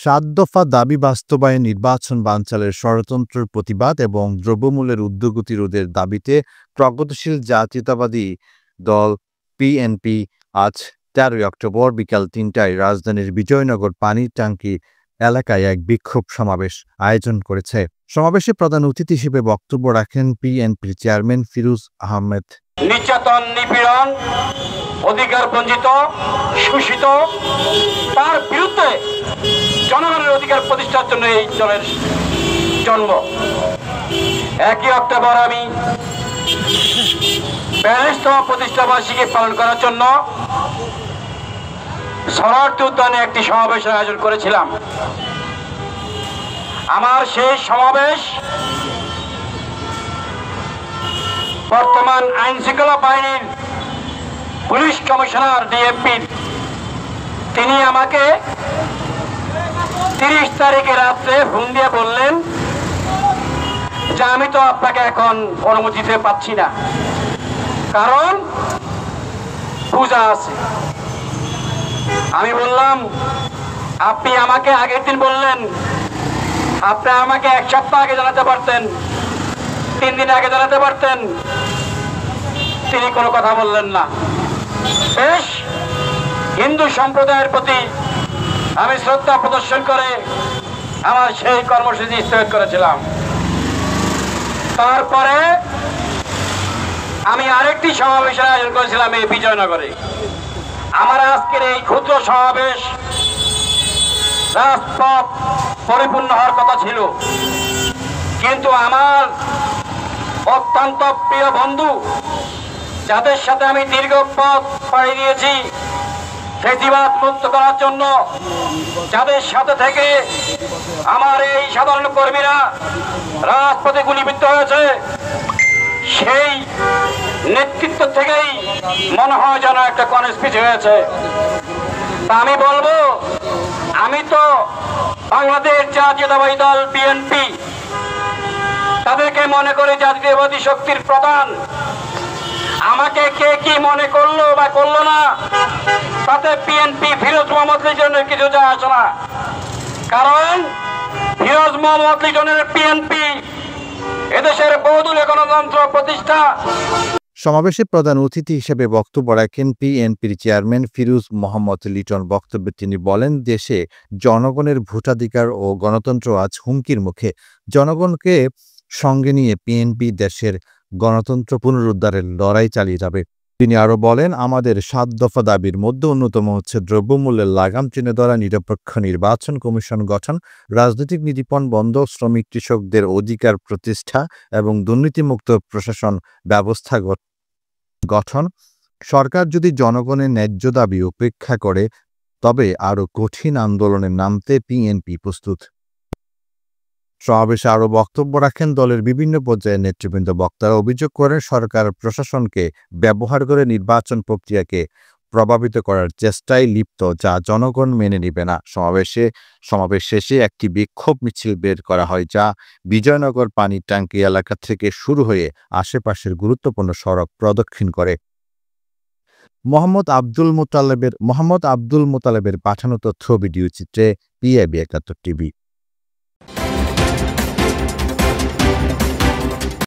7 দফা দাবি বাস্তবায়ন, নির্বাচন বানচালের ষড়যন্ত্রের প্রতিবাদ এবং দ্রব্যমূল্যের ঊর্ধ্বগতি রোধের দাবিতে প্রগতিশীল জাতীয়তাবাদী দল পিএনপি আজ 13 অক্টোবর বিকাল 3টায় রাজধানীর বিজয়নগর পানির ট্যাঙ্কি এলাকায় এক বিক্ষোভ সমাবেশ আয়োজন করেছে। সমাবেশে প্রধান অতিথি হিসেবে বক্তব্য রাখেন পিএনপির চেয়ারম্যান ফিরোজ আহমেদ। নির্যাতন, নিপীড়ন, অধিকার বঞ্চিত, শোষিত, তার বিরুদ্ধে জনগণের অধিকার প্রতিষ্ঠার জন্য এই দলের জন্ম। 1 অক্টোবর আমি 42তম প্রতিষ্ঠাবার্ষিকী পালন করার জন্য সরার্থী উদ্যানে একটি সমাবেশের আয়োজন করেছিলাম। আমার সেই সমাবেশ বর্তমান আইন শৃঙ্খলা বাহিনীর পুলিশ কমিশনার ডিএমপি তিনি আমাকে 30 তারিখে রাত্রে ফোন দিয়ে বললেন যে আমি তো আপনাকে এখন অনুমতি দিতে পারছি না, কারণ পূজা আছে। আমি বললাম আপনি আমাকে আগের দিন বললেন, আপনি আমাকে 1 সপ্তাহ আগে জানাতে পারতেন, 3 দিন আগে জানাতে পারতেন। তিনি কোনো কথা বললেন না। বেশ, হিন্দু সম্প্রদায়ের প্রতি আমি শ্রদ্ধা প্রদর্শন করে আমার সেই কর্মসূচি স্থগিত করেছিলাম। তারপরে আমি আরেকটি সমাবেশের আয়োজন করেছিলাম এই বিজয়নগরে। আমার আজকের এই ক্ষুদ্র সমাবেশ রাজপথ পরিপূর্ণ হওয়ার কথা ছিল, কিন্তু আমার অত্যন্ত প্রিয় বন্ধু যাদের সাথে আমি দীর্ঘ পথ পাড়ি দিয়েছি ফ্যাসিবাদ মুক্ত করার জন্য, যাদের সাথে থেকে আমার এই সাধারণ কর্মীরা রাজপথে গুলিবিদ্ধ হয়েছে, সেই নেতৃত্ব থেকেই মনে হয় যেন একটা কনস্পিরেসি হয়েছে। তা আমি বলবো, আমি তো বাংলাদেশ জাতীয়তাবাদী দল বিএনপি তাদেরকে মনে করে জাতীয়তাবাদী শক্তির প্রধান। আমাকে কে কি মনে করলো বা করলো না তাতে বিএনপি ফিরোজ মোহাম্মদ লিটনের কিছু যায় আসে না, কারণ ফিরোজ মোহাম্মদ লিটনের বিএনপি এদেশের বহুদলীয় গণতন্ত্র প্রতিষ্ঠা। সমাবেশে প্রধান অতিথি হিসেবে বক্তব্য রাখেন পিএনপির চেয়ারম্যান ফিরোজ মোহাম্মদ লিটন। বক্তব্যে তিনি বলেন, দেশে জনগণের ভোটাধিকার ও গণতন্ত্র আজ হুমকির মুখে। জনগণকে সঙ্গে নিয়ে পিএনপি দেশের গণতন্ত্র পুনরুদ্ধারের লড়াই চালিয়ে যাবে। তিনি আরও বলেন, আমাদের 7 দফা দাবির মধ্যে অন্যতম হচ্ছে দ্রব্যমূল্যের লাগাম টেনে ধরা, নিরপেক্ষ নির্বাচন কমিশন গঠন, রাজনৈতিক নীতিপণ বন্ধ, শ্রমিক কৃষকদের অধিকার প্রতিষ্ঠা এবং দুর্নীতিমুক্ত প্রশাসন ব্যবস্থা গঠন। সরকার যদি জনগণের ন্যায্য দাবি উপেক্ষা করে তবে আরও কঠিন আন্দোলনে নামতে পিএনপি প্রস্তুত। সমাবেশে আরও বক্তব্য রাখেন দলের বিভিন্ন পর্যায়ের নেতৃবৃন্দ। বক্তারা অভিযোগ করেন, সরকার প্রশাসনকে ব্যবহার করে নির্বাচন প্রক্রিয়াকে প্রভাবিত করার চেষ্টায় লিপ্ত, যা জনগণ মেনে নেবে না। সমাবেশ শেষে একটি বিক্ষোভ মিছিল বের করা হয়, যা বিজয়নগর পানির ট্যাঙ্কি এলাকা থেকে শুরু হয়ে আশেপাশের গুরুত্বপূর্ণ সড়ক প্রদক্ষিণ করে। মোহাম্মদ আব্দুল মোতালেবের পাঠানো তথ্য ভিডিও চিত্রে PIB 71 টিভি।